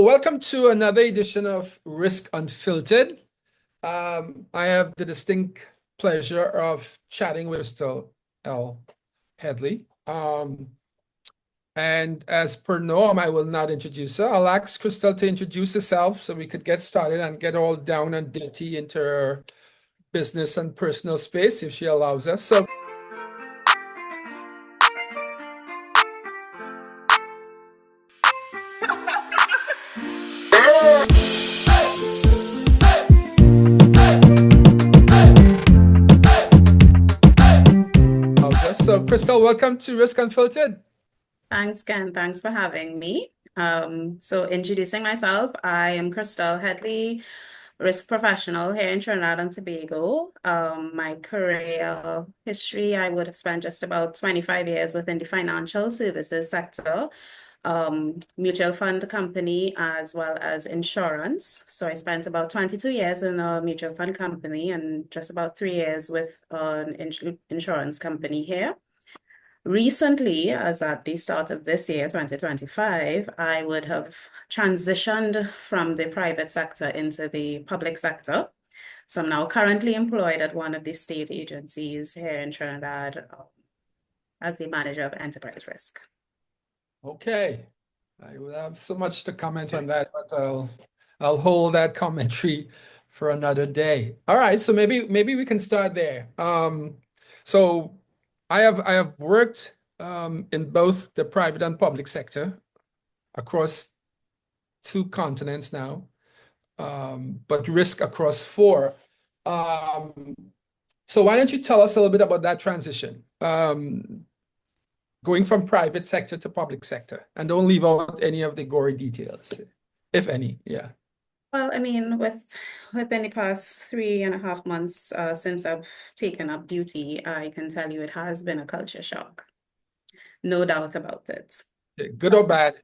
Welcome to another edition of Risk Unfiltered. I have the distinct pleasure of chatting with Krystal Headley. And as per norm, I will not introduce her. I'll ask Krystal to introduce herself so we could get started and get all down and dirty into her business and personal space if she allows us. So Krystal, welcome to Risk Unfiltered. Thanks, Ken. Thanks for having me. So introducing myself, I am Krystal Headley, risk professional here in Trinidad and Tobago. My career history, I would have spent just about 25 years within the financial services sector, mutual fund company, as well as insurance. So I spent about 22 years in a mutual fund company and just about 3 years with an insurance company here. Recently, as at the start of this year, 2025, I would have transitioned from the private sector into the public sector. So I'm now currently employed at one of the state agencies here in Trinidad as the manager of enterprise risk. Okay. I will have so much to comment on that, but I'll hold that commentary for another day. All right, so maybe we can start there. So I have worked in both the private and public sector across 2 continents now, but risk across 4. So why don't you tell us a little bit about that transition, going from private sector to public sector, and don't leave out any of the gory details, if any. Yeah. Well, I mean, within the past 3.5 months since I've taken up duty, I can tell you it has been a culture shock. No doubt about it. Good or bad?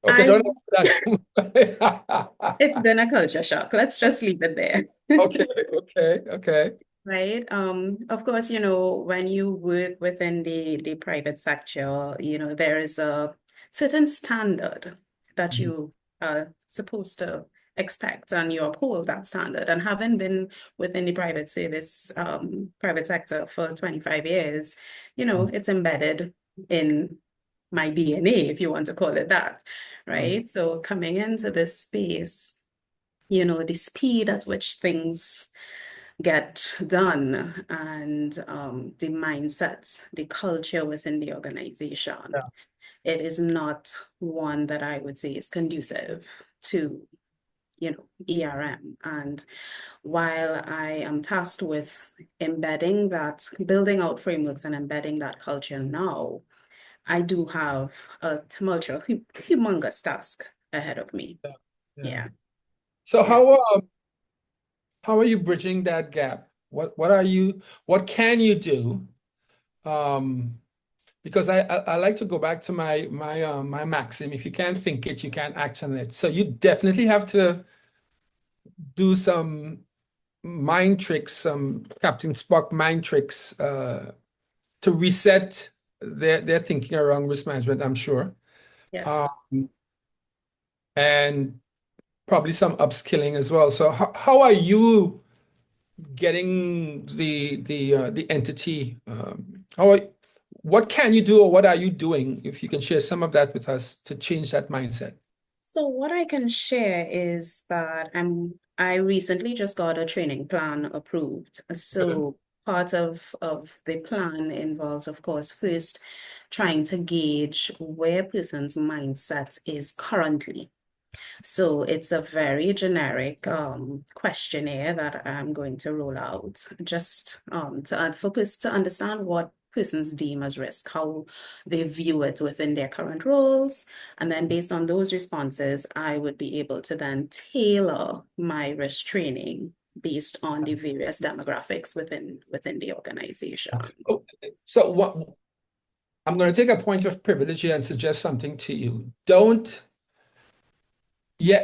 Okay, don't answer that. It's been a culture shock. Let's just leave it there. Okay. Right. Of course, when you work within the private sector, there is a certain standard that you are supposed to expect, and you uphold that standard. And having been within the private sector for 25 years, it's embedded in my DNA, if you want to call it that, right? So coming into this space, the speed at which things get done and the mindset, the culture within the organization, it is not one that I would say is conducive to, ERM. And while I am tasked with building out frameworks and embedding that culture now, I do have a tumultuous, humongous task ahead of me. Yeah. So how are you bridging that gap? What can you do? Because I like to go back to my maxim: if you can't think it, you can't act on it. So you definitely have to do some mind tricks, some Captain Spock mind tricks, to reset their thinking around risk management, I'm sure. Yes. And probably some upskilling as well. So how are you getting the entity? What can you do, or what are you doing, if you can share some of that with us, to change that mindset? So what I can share is that I recently just got a training plan approved. So part of the plan involves, of course, first trying to gauge where a person's mindset is currently. So it's a very generic questionnaire that I'm going to roll out just to understand what persons deem as risk, how they view it within their current roles. And then based on those responses, I would be able to then tailor my risk training based on the various demographics within the organization. So I'm going to take a point of privilege here and suggest something to you. You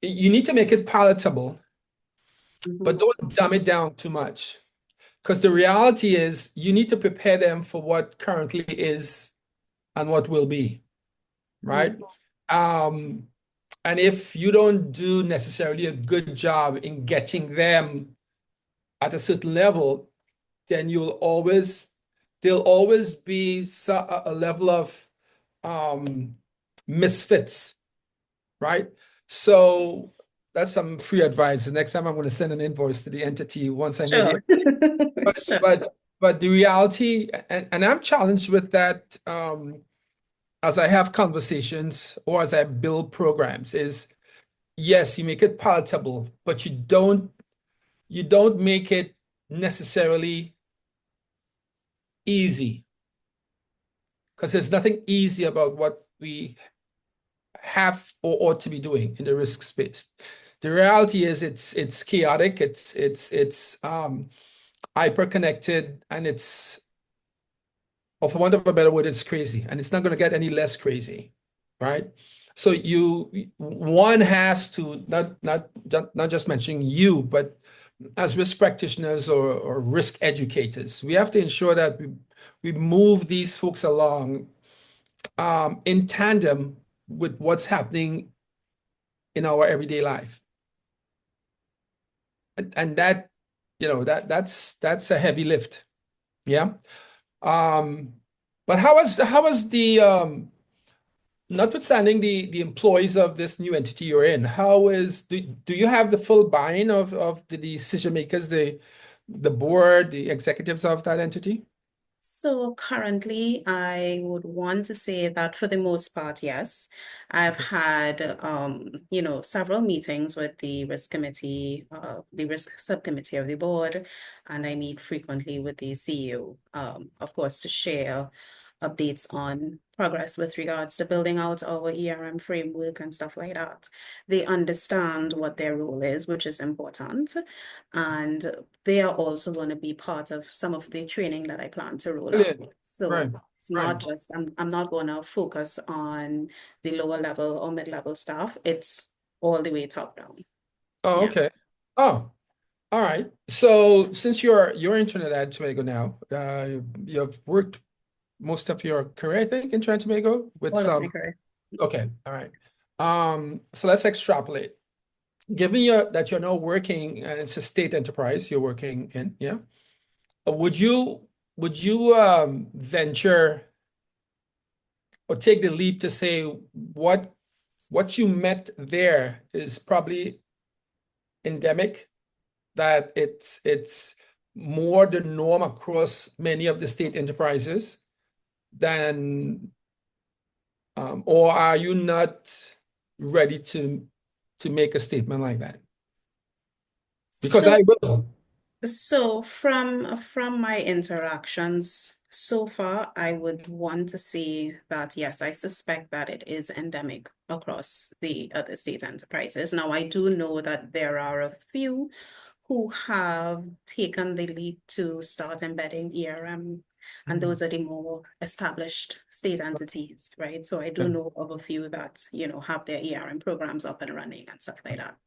need to make it palatable, but don't dumb it down too much. Because the reality is you need to prepare them for what currently is and what will be. right? Um, and if you don't do necessarily a good job in getting them at a certain level, then there'll always be a level of um, misfits, right? So that's some free advice. The next time I'm going to send an invoice to the entity once I know the, Sure. but Sure. but the reality, and I'm challenged with that as I have conversations or as I build programs, is yes, you make it palatable, but you don't make it necessarily easy because there's nothing easy about what we have or ought to be doing in the risk space. The reality is it's chaotic, it's hyper connected, and it's, or for want of a better word, it's crazy, and it's not going to get any less crazy, right? So one has to not just mentioning you, but as risk practitioners or risk educators, we have to ensure that we move these folks along in tandem with what's happening in our everyday life. And that, that's a heavy lift. Yeah. Um, but how was the notwithstanding the employees of this new entity you're in, do you have the full buy-in of the decision makers, the board, the executives of that entity? So currently, I would want to say that for the most part, yes. I've Okay. had, several meetings with the risk subcommittee of the board, and I meet frequently with the CEO, of course, to share updates on progress with regards to building out our ERM framework and stuff like that. They understand what their role is, which is important. And they are also going to be part of some of the training that I plan to roll out. Brilliant. Right. So it's Right. not just, I'm not going to focus on the lower level or mid-level staff. It's all the way top down. Oh, Yeah. okay. Oh, all right. So since you're in Trinidad and Tobago now, you've worked most of your career, I think, in Trinidad and Tobago with All of my some. career. Okay, all right. So let's extrapolate. Given that you're now working, and it's a state enterprise you're working in, yeah. Would you venture or take the leap to say what you met there is probably endemic, that it's more the norm across many of the state enterprises than or are you not ready to make a statement like that? Because I So will. So from my interactions so far, I would want to say that yes, I suspect that it is endemic across the other state enterprises. Now, I do know that there are a few who have taken the leap to start embedding ERM, and Mm, those are the more established state entities, right? So I do yeah, know of a few that, have their ERM programs up and running and stuff like that.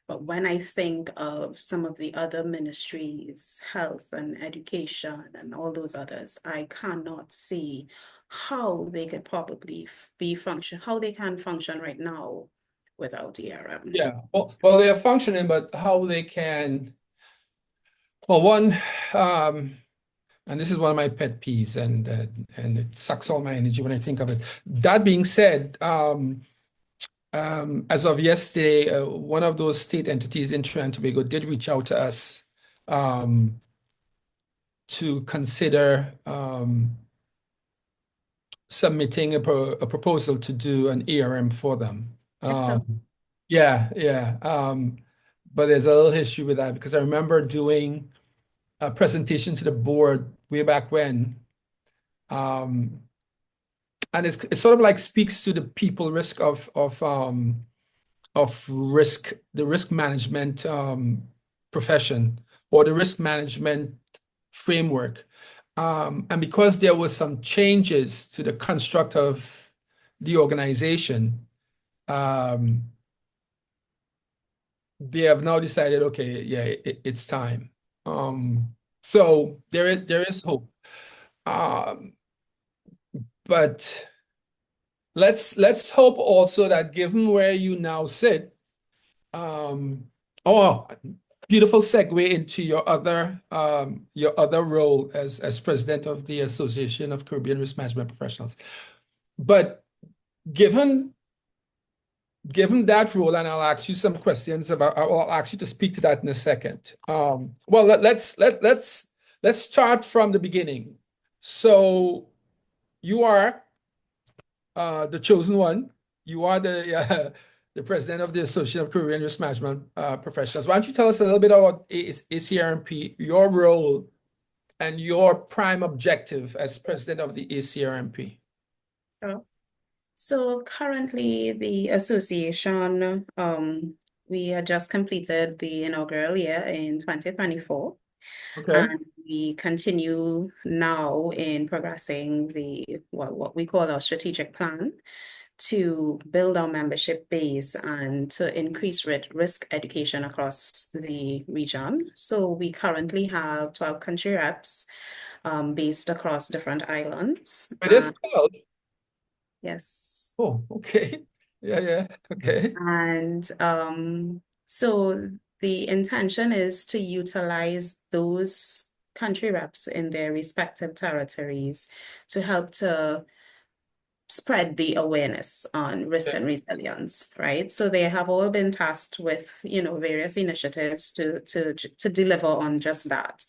But when I think of some of the other ministries, health and education and all those others, I cannot see how they could probably how they can function right now without ERM. yeah. Well, they are functioning, but how they can. Well, one, um, and this is one of my pet peeves, and it sucks all my energy when I think of it. That being said, as of yesterday, one of those state entities in Trinidad and Tobago did reach out to us um, to consider submitting a proposal to do an ERM for them. Excellent. Yeah, yeah. But there's a little history with that because I remember doing a presentation to the board way back when. Um, and it sort of like speaks to the people risk of the risk management profession or the risk management framework. And because there was some changes to the construct of the organization, um, they have now decided, okay, yeah, it's time. So there is hope. Um, but let's hope also that given where you now sit, oh, beautiful segue into your other role as president of the Association of Caribbean Risk Management Professionals. But given that role, and I'll ask you some questions about, I'll ask you to speak to that in a second. Well, let's start from the beginning. So you are the chosen one. You are the president of the Association of Caribbean Risk Management Professionals. Why don't you tell us a little bit about ACRMP, your role, and your prime objective as president of the ACRMP? Sure. So currently, the association, we had just completed the inaugural year in 2024, Okay. and we continue now in progressing what we call our strategic plan to build our membership base and to increase risk education across the region. So we currently have 12 country reps based across different islands. It is 12. Yes. Oh, okay. Yeah, Yes. yeah. Okay. And so the intention is to utilize those country reps in their respective territories to help to spread the awareness on risk and resilience, right? So they have all been tasked with, various initiatives to deliver on just that,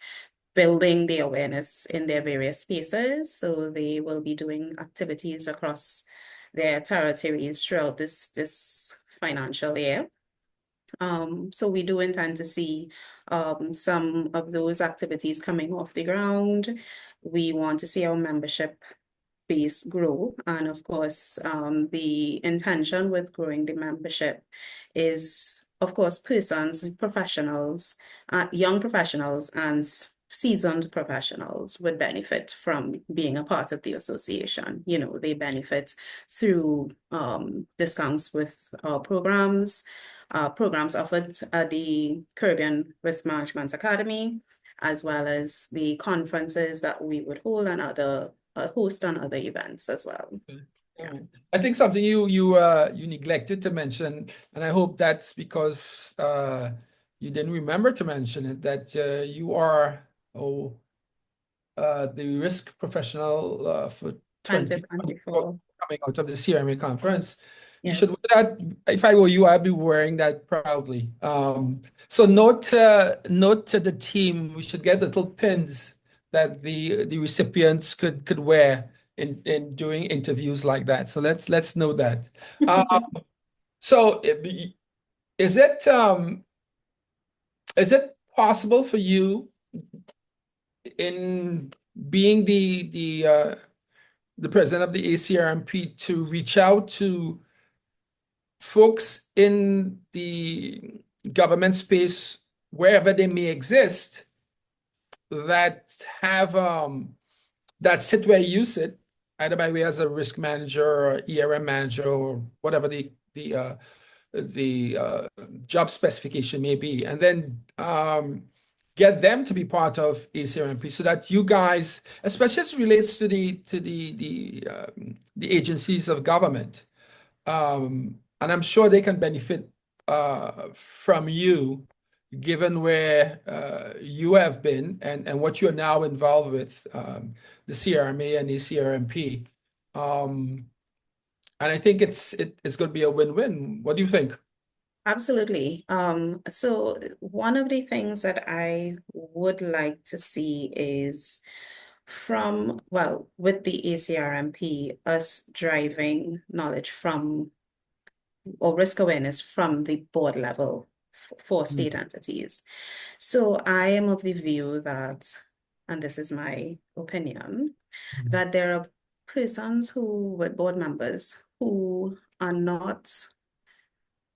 building the awareness in their various spaces. So they will be doing activities across their territories throughout this financial year. So we do intend to see some of those activities coming off the ground. We want to see our membership base grow. And of course, the intention with growing the membership is, of course, professionals, young professionals and seasoned professionals would benefit from being a part of the association. They benefit through discounts with our programs offered at the Caribbean Risk Management Academy, as well as the conferences that we would hold and host on other events as well. Okay. Yeah. I think something you neglected to mention, and I hope that's because you didn't remember to mention it, that you are the risk professional for 2024 coming out of the CRMA conference. You should wear that. If I were you, I'd be wearing that proudly. So note to the team, we should get little pins that the recipients could wear in doing interviews like that. So let's know that. So is it possible for you, in being the president of the ACRMP, to reach out to folks in the government space, wherever they may exist, that have that sit where you sit, either by way as a risk manager or ERM manager or whatever the job specification may be, and then get them to be part of ACRMP, so that you guys, especially as it relates to the agencies of government, and I'm sure they can benefit from you, given where you have been and what you're now involved with, the CRMA and the CRMP. And I think it's going to be a win-win. What do you think? Absolutely. So one of the things that I would like to see is with the ACRMP, us driving knowledge or risk awareness from the board level for state entities. So I am of the view that, and this is my opinion, that there are persons with board members who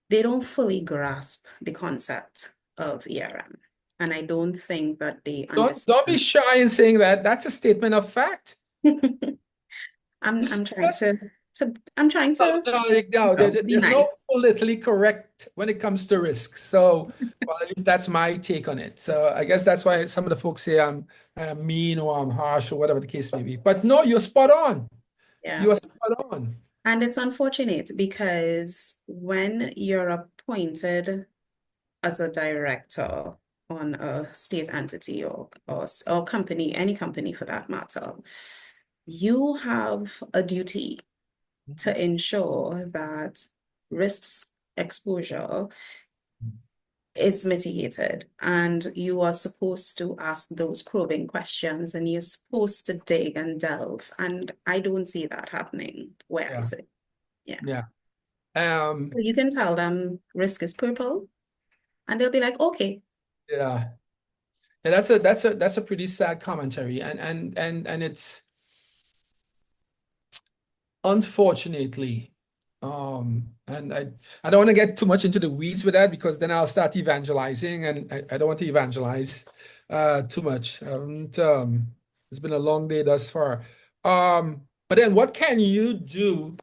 they don't fully grasp the concept of ERM. And I don't think that they understand. Don't be shy in saying that. That's a statement of fact. I'm trying to be There's no nice. politically correct when it comes to risk. So, well, at least that's my take on it. So I guess that's why some of the folks say I'm mean or I'm harsh or whatever the case may be. But no, you're spot on. Yeah. You are spot on. And it's unfortunate because when you're appointed as a director on a state entity or company, any company for that matter, you have a duty Mhm. to ensure that risks exposure is mitigated, and you are supposed to ask those probing questions, and you're supposed to dig and delve, and I don't see that happening where I Yeah, sit. Yeah. yeah. Um, So you can tell them risk is purple, and they'll be like, okay. yeah. And that's a pretty sad commentary. And it's unfortunately, and I don't want to get too much into the weeds with that because then I'll start evangelizing, and I don't want to evangelize too much. It's been a long day thus far. But then what can you do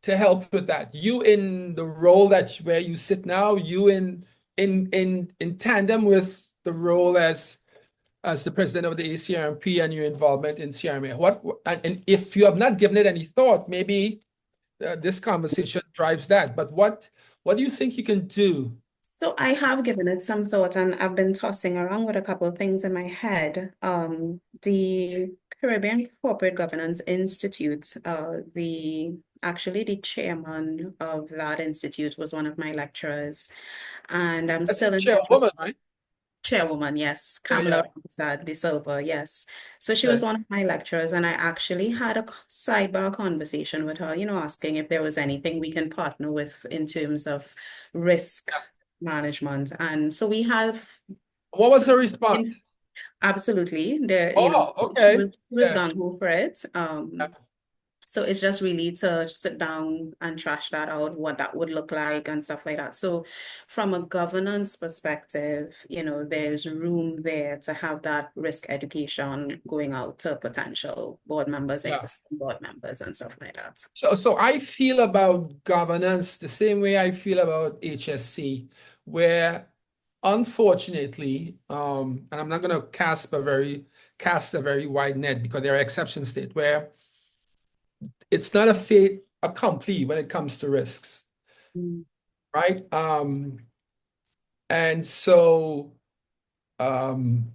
to help with that? You in the role where you sit now, you in tandem with the role as the president of the ACRMP and your involvement in CRMA. And if you have not given it any thought, maybe this conversation drives that. But what do you think you can do? So I have given it some thought, and I've been tossing around with a couple of things in my head. The Caribbean Corporate Governance Institute, actually the chairman of that institute was one of my lecturers, and I'm That's a still in touch with chairwoman, right? chairwoman, yes, Yeah, Kamala yeah. Ramazad De Silva, yes. So she was Okay. one of my lecturers, and I actually had a sidebar conversation with her, asking if there was anything we can partner with in terms of risk Yeah. management. And so we have What was some, her response? absolutely, Oh, she okay. was Yeah. gung-ho for it. Yeah. So it's just really to sit down and trash that out, what that would look like and stuff like that. So from a governance perspective, there's room there to have that risk education going out to potential board members, Yeah. existing board members and stuff like that. So I feel about governance the same way I feel about HSC, where unfortunately, and I'm not going to cast a very wide net because there are exceptions to it, where it's not a fait accompli when it comes to risks, Mm. right? And so um,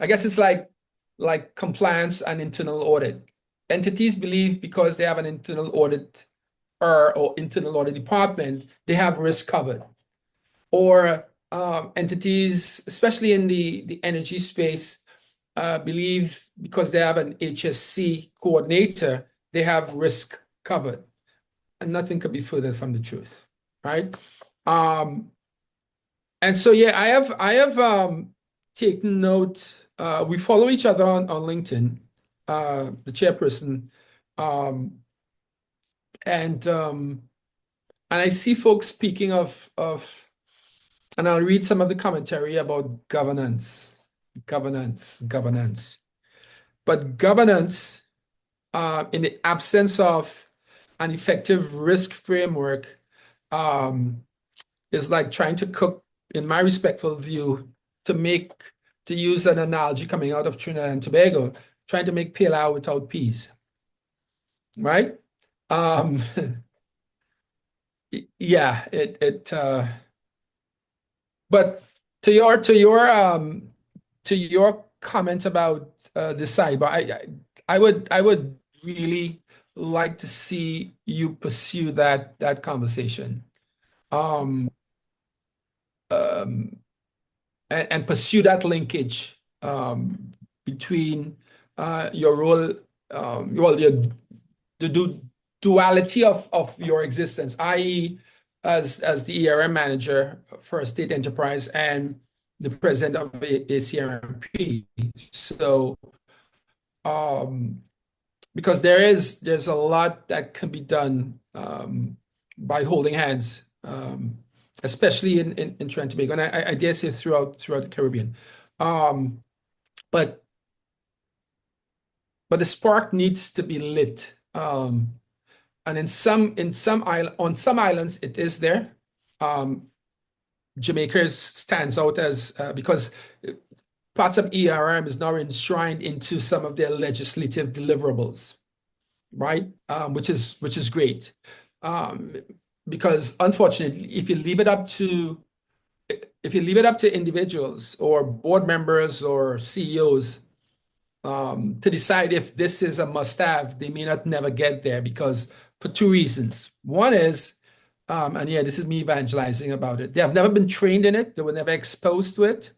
I guess it's like compliance and internal audit. Entities believe because they have an internal audit or internal audit department, they have risk covered. Or entities, especially in the energy space, believe because they have an HSC coordinator, they have risk covered. And nothing could be further from the truth, right? Um, and so yeah, I have taken note. We follow each other on LinkedIn, the chairperson, um, and um, and I see folks speaking of, and I'll read some of the commentary about governance. But governance, in the absence of an effective risk framework, um, is like trying to cook, in my respectful view, to make, to use an analogy coming out of Trinidad and Tobago, trying to make pilau without peas, right? Um, yeah, but to your comment about the cyber, I would really like to see you pursue that conversation. Um, um, and pursue that linkage between your role, well, the duality of your existence, i.e., as the ERM manager for a state enterprise and the president of ACRMP. So, um, because there's a lot that can be done by holding hands, especially in Trinidad and Tobago, and I dare say throughout the Caribbean. Um, but but the spark needs to be lit. And on some islands it is there. Um, Jamaica stands out as because parts of ERM is now enshrined into some of their legislative deliverables, right? Which is great. Um, because unfortunately, if you leave it up to individuals or board members or CEOs to decide if this is a must-have, they may not never get there because for two reasons. One is, and yeah, this is me evangelizing about it. They have never been trained in it. They were never exposed to it.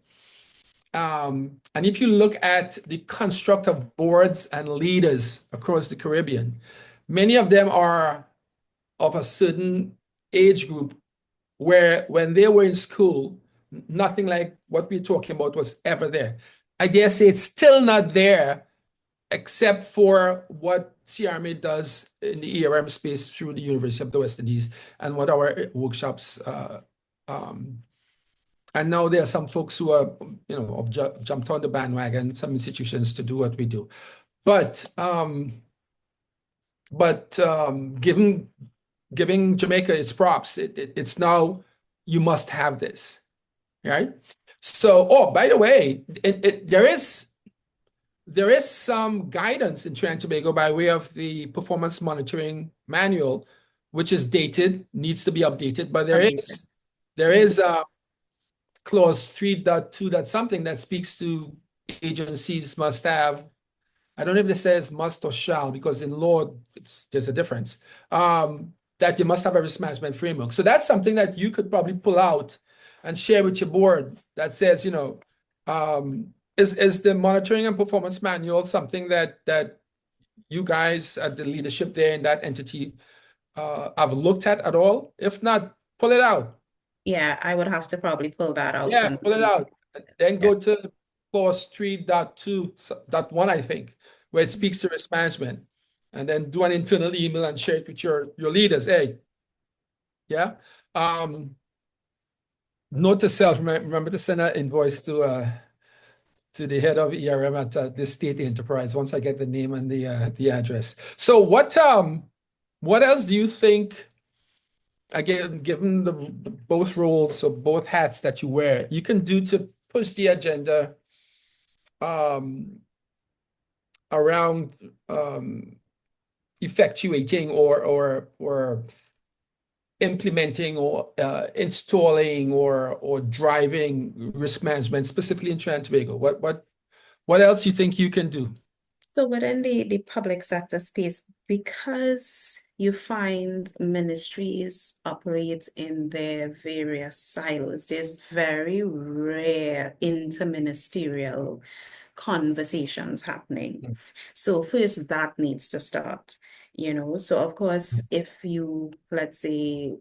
And if you look at the construct of boards and leaders across the Caribbean, many of them are of a certain age group where when they were in school, nothing like what we're talking about was ever there. I dare say it's still not there, except for what CRMA does in the ERM space through the University of the West Indies and what our workshops. And now there are some folks who are, have jumped on the bandwagon, some institutions to do what we do. But giving Jamaica its props, it's now you must have this, right? So, oh, by the way, there is some guidance in Trinidad and Tobago by way of the performance monitoring manual, which is dated, needs to be updated, but Amazing. there is clause 3.2 that something that speaks to agencies must have. I don't know if this says must or shall, because in law there's a difference. That you must have a risk management framework. So that's something that you could probably pull out and share with your board that says, is the monitoring and performance manual something that you guys at the leadership there in that entity have looked at all? If not, pull it out. Yeah, I would have to probably pull that out Yeah, and pull it out. Then yeah. go to clause 3.2.1, I think, where it speaks to risk management. And then do an internal email and share it with your leaders. Hey, yeah. Note to self, remember to send an invoice to the head of ERM at this state enterprise once I get the name and the address. So what else do you think, again, given the both roles or both hats that you wear, you can do to push the agenda um, around effectuating or implementing or installing or driving risk management, specifically in Trinidad and Tobago? What else you think you can do? So within the public sector space, because you find ministries operate in their various silos, there's very rare interministerial conversations happening. So first that needs to start, So of course, if you, let's say,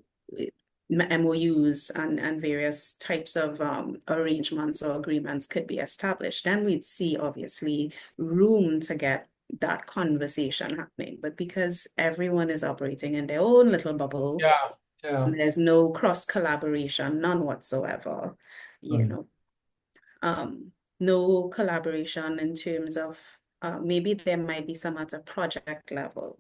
MOUs and various types of arrangements or agreements could be established, then we'd see obviously room to get that conversation happening. But because everyone is operating in their own little bubble, Yeah, yeah. there's no cross collaboration, none whatsoever, you Mm, know. No collaboration in terms of maybe there might be some at a project level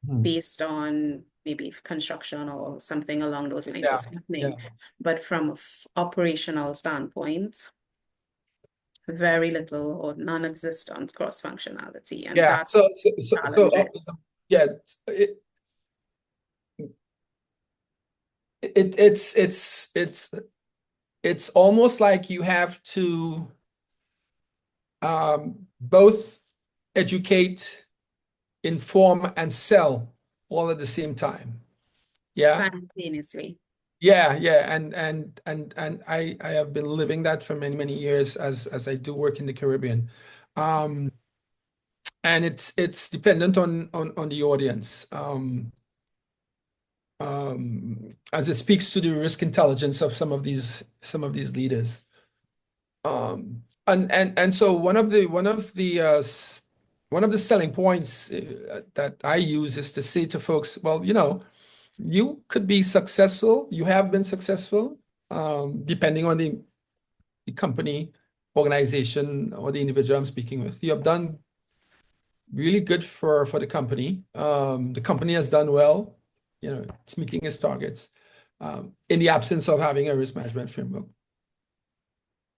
mm. based on maybe construction or something along those lines Yeah, is happening. yeah, But from an operational standpoint, very little or non-existent cross-functionality, and yeah. that's So, challenges. yeah, it, it's almost like you have to both educate, inform, and sell all at the same time. Yeah. Simultaneously. Yeah, yeah, and I have been living that for many years as I do work in the Caribbean. Um, and it's dependent on the audience. As it speaks to the risk intelligence of some of these leaders. And so one of the selling points that I use is to say to folks, well, you could be successful. You have been successful, depending on the company, organization, or the individual I'm speaking with. You have done really good for the company. The company has done well. It's meeting its targets, in the absence of having a risk management framework.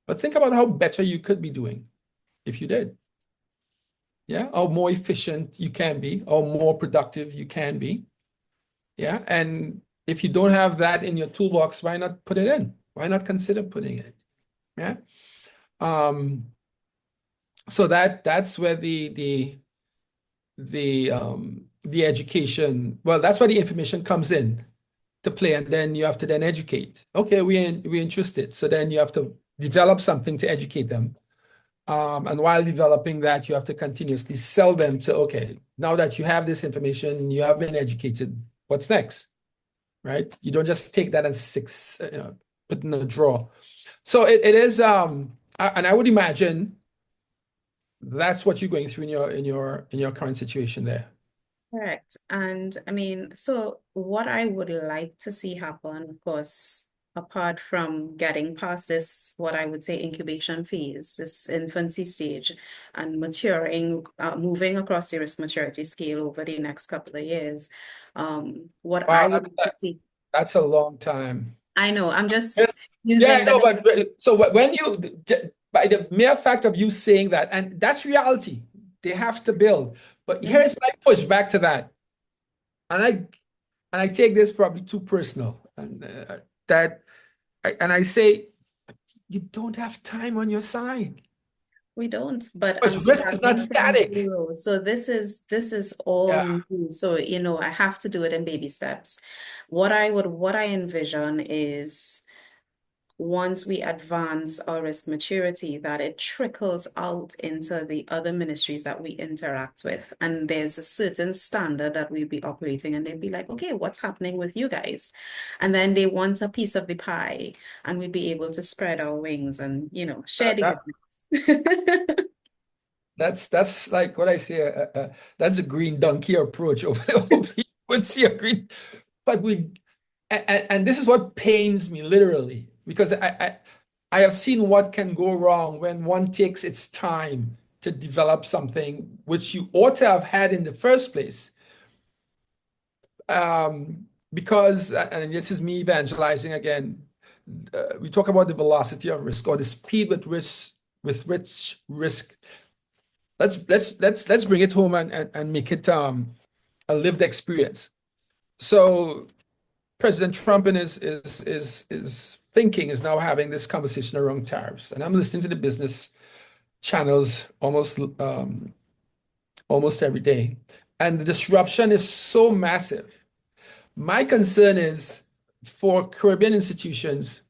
But think about how better you could be doing if you did. Yeah, or more efficient you can be, or more productive you can be. Yeah, and if you don't have that in your toolbox, why not put it in? Why not consider putting it? Yeah. Um, so that's where the education, well, that's where the information comes in to play, and then you have to then educate. Okay, we're interested. So then you have to develop something to educate them. And while developing that, you have to continuously sell them to, okay, now that you have this information, you have been educated, what's next? Right? You don't just take that and put in a drawer. So it is, and I would imagine that's what you're going through in your current situation there. Correct. And I mean, so what I would like to see happen, of course, apart from getting past this, what I would say incubation phase, this infancy stage, and maturing, moving across the risk maturity scale over the next couple of years, what I Wow, would like to see, that's a long time. I know, I'm just Yes. Yeah, I using know, the, but so when you, by the mere fact of you saying that, and that's reality, they have to build. But yeah, here's my pushback to that, and I take this probably too personal, and and I say you don't have time on your side. we don't, but I'm Because risk is not starting from static. zero. So this is all Yeah. new. So, I have to do it in baby steps. What I envision is once we advance our risk maturity, that it trickles out into the other ministries that we interact with. And there's a certain standard that we'll be operating, and they'd be like, okay, what's happening with you guys? And then they want a piece of the pie, and we'd be able to spread our wings and, share That, the that- goodness. that's like what I say. That's a green donkey approach. You would see a green, but and this is what pains me literally because I have seen what can go wrong when one takes its time to develop something which you ought to have had in the first place. Because, and this is me evangelizing again, we talk about the velocity of risk or the speed with which risk. Let's bring it home and make it a lived experience. So President Trump and his thinking is now having this conversation around tariffs, and I'm listening to the business channels almost every day, and the disruption is so massive. My concern is for Caribbean institutions,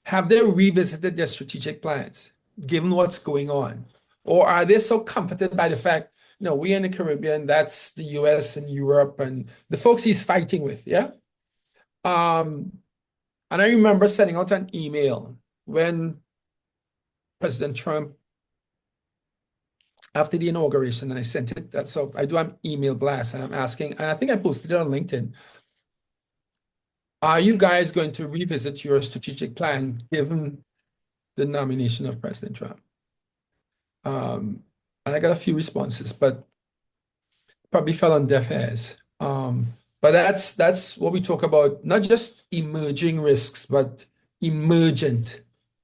have they revisited their strategic plans given what's going on, or are they so comforted by the fact, we in the Caribbean, that's the U.S. and Europe and the folks he's fighting with, yeah. Um, And I remember sending out an email when President Trump, after the inauguration, and I sent it. So I do an email blast and I'm asking, and I think I posted it on LinkedIn. Are you guys going to revisit your strategic plan given the nomination of President Trump? And I got a few responses, but probably fell on deaf ears. But that's what we talk about, not just emerging risks, but emergent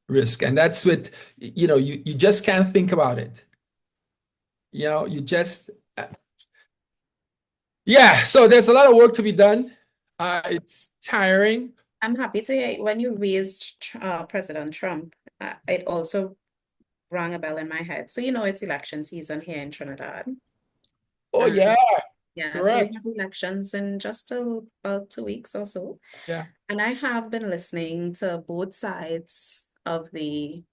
risk. And that's what, you just can't think about it. You just, yeah. So there's a lot of work to be done. It's tiring. I'm happy to hear when you raised President Trump, it also rang a bell in my head. So, it's election season here in Trinidad. Oh, yeah, And yeah, so we correct. have elections in just about 2 weeks or so. Yeah. And I have been listening to both sides of the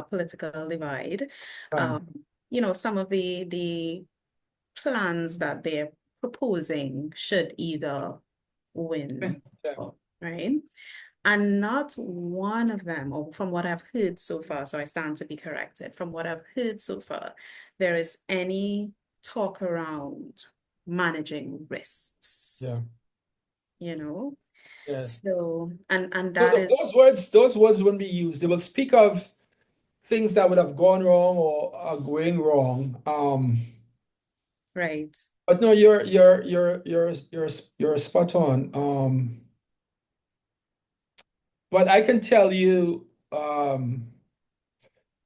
political divide. Um, Some of the plans that they're proposing should either win, yeah. right? And not one of them, or from what I've heard so far, so I stand to be corrected, from what I've heard so far, there is any talk around managing risks, Yeah. you know? Yeah. So, and that is Those words wouldn't be used. They will speak of things that would have gone wrong or are going wrong. right. But no, you're spot on. But I can tell you,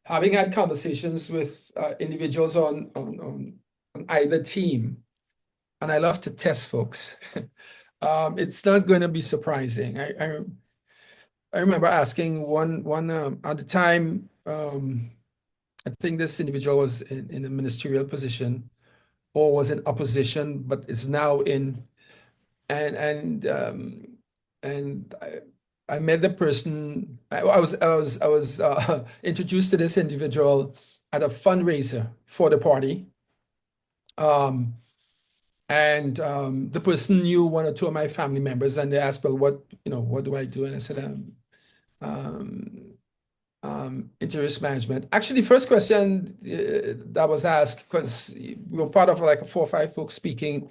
having had conversations with individuals on on either team, and I love to test folks, it's not going to be surprising. I remember asking one at the time, I think this individual was in a ministerial position or was in opposition, but is now in and and um, I met the person. I was introduced to this individual at a fundraiser for the party. Um, the person knew one or two of my family members, and they asked, "Well, what do I do?" And I said, um, into risk management. Actually, first question that was asked, because we were part of like a 4 or 5 folks speaking,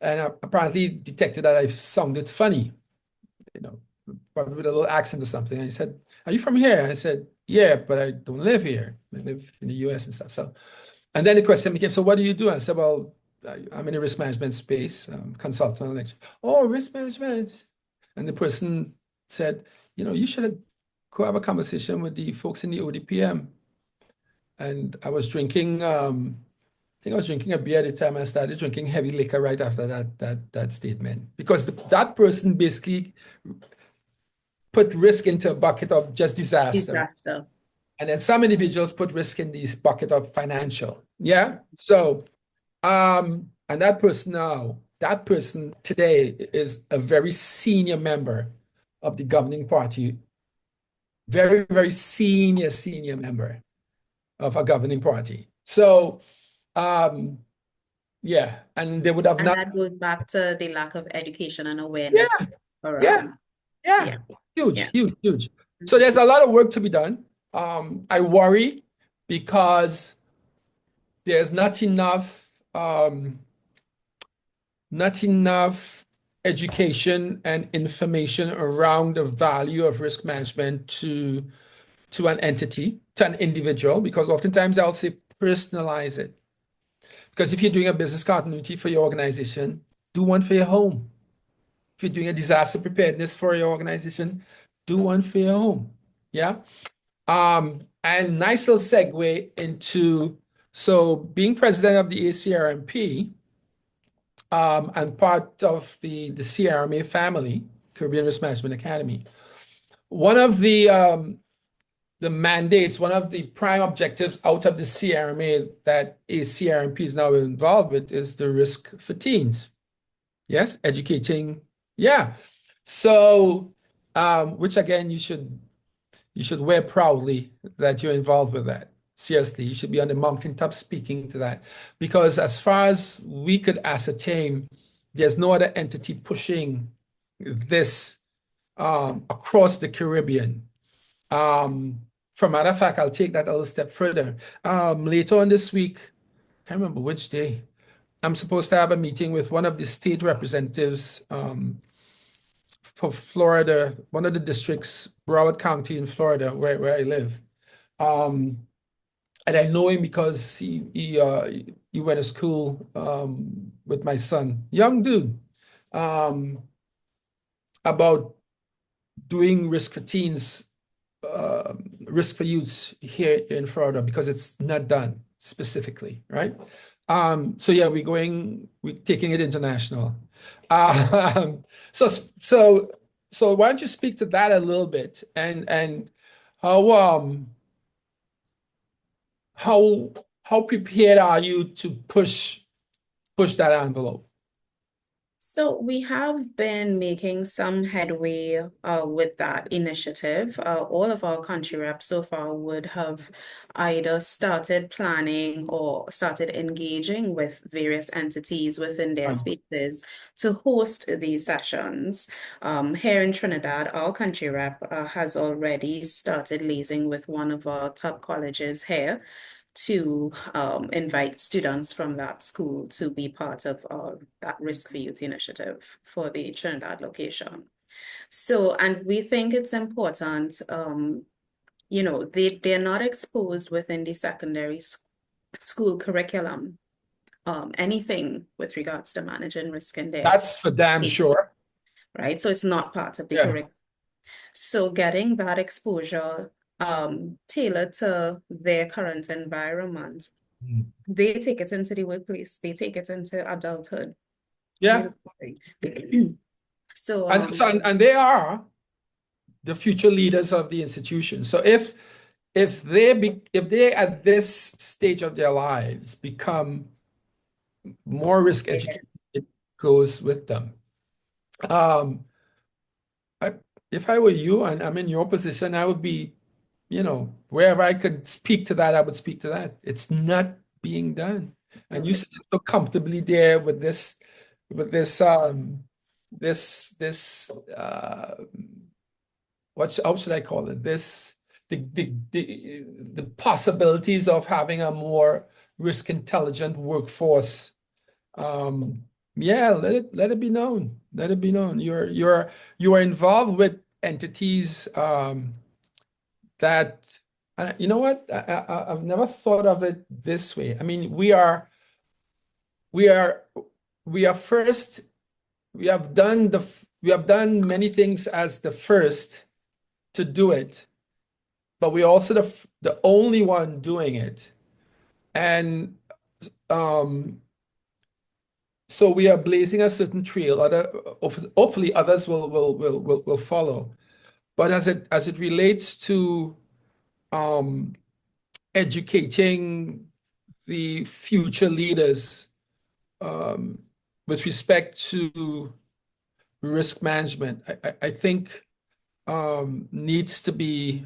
and apparently detected that I sounded funny, you know, but with a little accent or something. And he said, "Are you from here?" And I said, "Yeah, but I don't live here. I live in the US and stuff." So, and then the question became, "So what do you do?" And I said, "Well, I'm in the risk management space, consultant." Like, "Oh, risk management." And the person said, "You should go have a conversation with the folks in the ODPM." And I was drinking, I think I was drinking a beer at the time. I started drinking heavy liquor right after that statement, because that person basically put risk into a bucket of just disaster. Disaster. And then some individuals put risk in this bucket of financial. Yeah. So, and that person today is a very senior member of the governing party, very, very senior member of a governing party. So, yeah, and they would have And not. that goes back to the lack of education and Yeah, awareness yeah, around. yeah. Yeah, Huge, yeah. huge, huge. So there's a lot of work to be done. I worry because there's not enough education and information around the value of risk management to an entity, to an individual, because oftentimes I'll say personalize it. Because if you're doing a business continuity for your organization, do one for your home. If you're doing a disaster preparedness for your organization, do one for your home. Yeah. And nice little segue into, so being president of the ACRMP, and part of the CRMA family, Caribbean Risk Management Academy. One of the mandates, one of the prime objectives out of the CRMA that ACRMP is now involved with is the risk for teens. Yes, educating. Yeah. So, which again, you should wear proudly that you're involved with that. Seriously, you should be on the mountaintop speaking to that. Because as far as we could ascertain, there's no other entity pushing this across the Caribbean. For matter of fact, I'll take that a little step further. Later on this week, I can't remember which day, I'm supposed to have a meeting with one of the state representatives for Florida, one of the districts, Broward County in Florida, where I live. Um, and I know him because he went to school with my son, young dude, um, about doing risk for teens, risk for youths here in Florida, because it's not done specifically, right? So yeah, we're taking it international. Um, so so so why don't you speak to that a little bit, and how um how how prepared are you to push that envelope? So we have been making some headway with that initiative. All of our country reps so far would have either started planning or started engaging with various entities within their Right. spaces to host these sessions. Here in Trinidad, our country rep has already started liaising with one of our top colleges here to invite students from that school to be part of that Risk for Youth initiative for the Trinidad location. So, and we think it's important, they're not exposed within the secondary school curriculum, anything with regards to managing risk in their That's for damn spaces, sure. right? So it's not part of the Yeah. curriculum. So getting that exposure tailored to their current environment Mm. They take it into the workplace. They take it into adulthood. Yeah. So, And they are the future leaders of the institution. So if they at this stage of their lives become more risk yeah, educated, it goes with them. Um, I, if I were you and I'm in your position, I would be, wherever I could speak to that, I would speak to that. It's not being done. And you okay, sit so comfortably there with this how should I call it? The possibilities of having a more risk intelligent workforce. Yeah, let it be known. Let it be known. You are involved with entities that you know what? I've never thought of it this way. I mean, we are we are first. We have done many things as the first to do it, but we're also the only one doing it. And um, so we are blazing a certain trail. Hopefully others will follow. But as it relates to um, educating the future leaders um, with respect to risk management, I think needs to be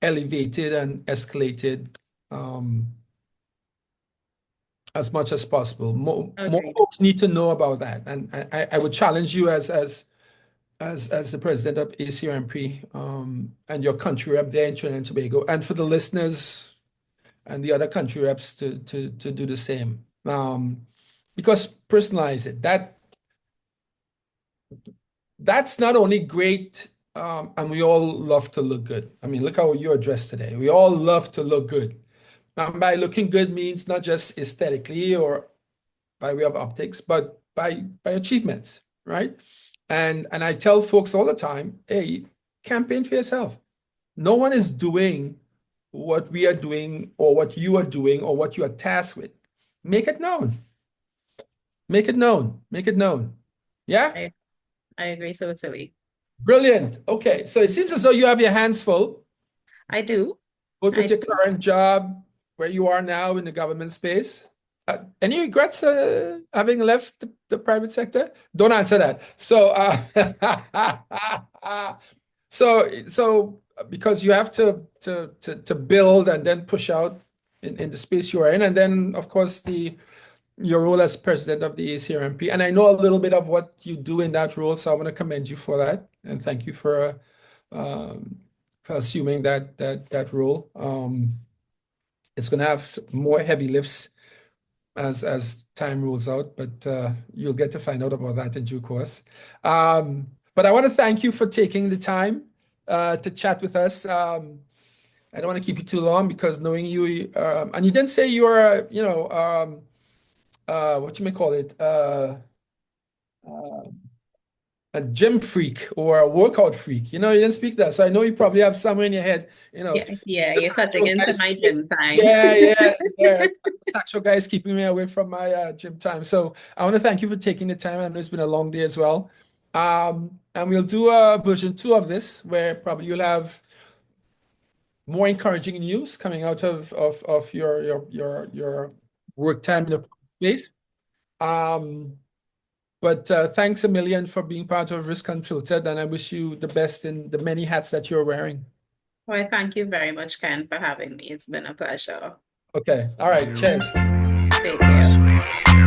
elevated and escalated um, as much as possible. More agreed. folks need to know about that, and I would challenge you as the president of ACRMP and your country rep there in Trinidad and Tobago, and for the listeners and the other country reps to do the same. Because personalize it. That's not only great, and we all love to look good. I mean, look how you're dressed today. We all love to look good. And by looking good means not just aesthetically or by way of optics, but by achievements, right? And I tell folks all the time, hey, campaign for yourself. No one is doing what we are doing or what you are doing or what you are tasked with. Make it known. Make it known. Make it known. Yeah? I, I agree totally. Brilliant. Okay. So it seems as though you have your hands full, I do. both I with your do. current job, where you are now in the government space. Any regrets having left the private sector? Don't answer that. So because you have to build and then push out in the space you are in, and then of course your role as president of the ACRMP. And I know a little bit of what you do in that role, so I want to commend you for that and thank you um, for assuming that role. It's going to have more heavy lifts as time rolls out, but you'll get to find out about that in due course. But I want to thank you for taking the time to chat with us. I don't want to keep you too long because knowing you, and you didn't say you were, what you may call it, uh, a gym freak or a workout freak. You didn't speak that, so I know you probably have somewhere in your head, Yeah, yeah, this you're cutting actual into guy's my keeping, gym time. yeah. This actual guy is keeping me away from my gym time. So I want to thank you for taking the time. I know it's been a long day as well. And we'll do a version 2 of this where probably you'll have more encouraging news coming out of your work time in the place. Um, but thanks a million for being part of Risk Unfiltered, and I wish you the best in the many hats that you're wearing. Well, thank you very much, Ken, for having me. It's been a pleasure. Okay. All right. Cheers. Take care.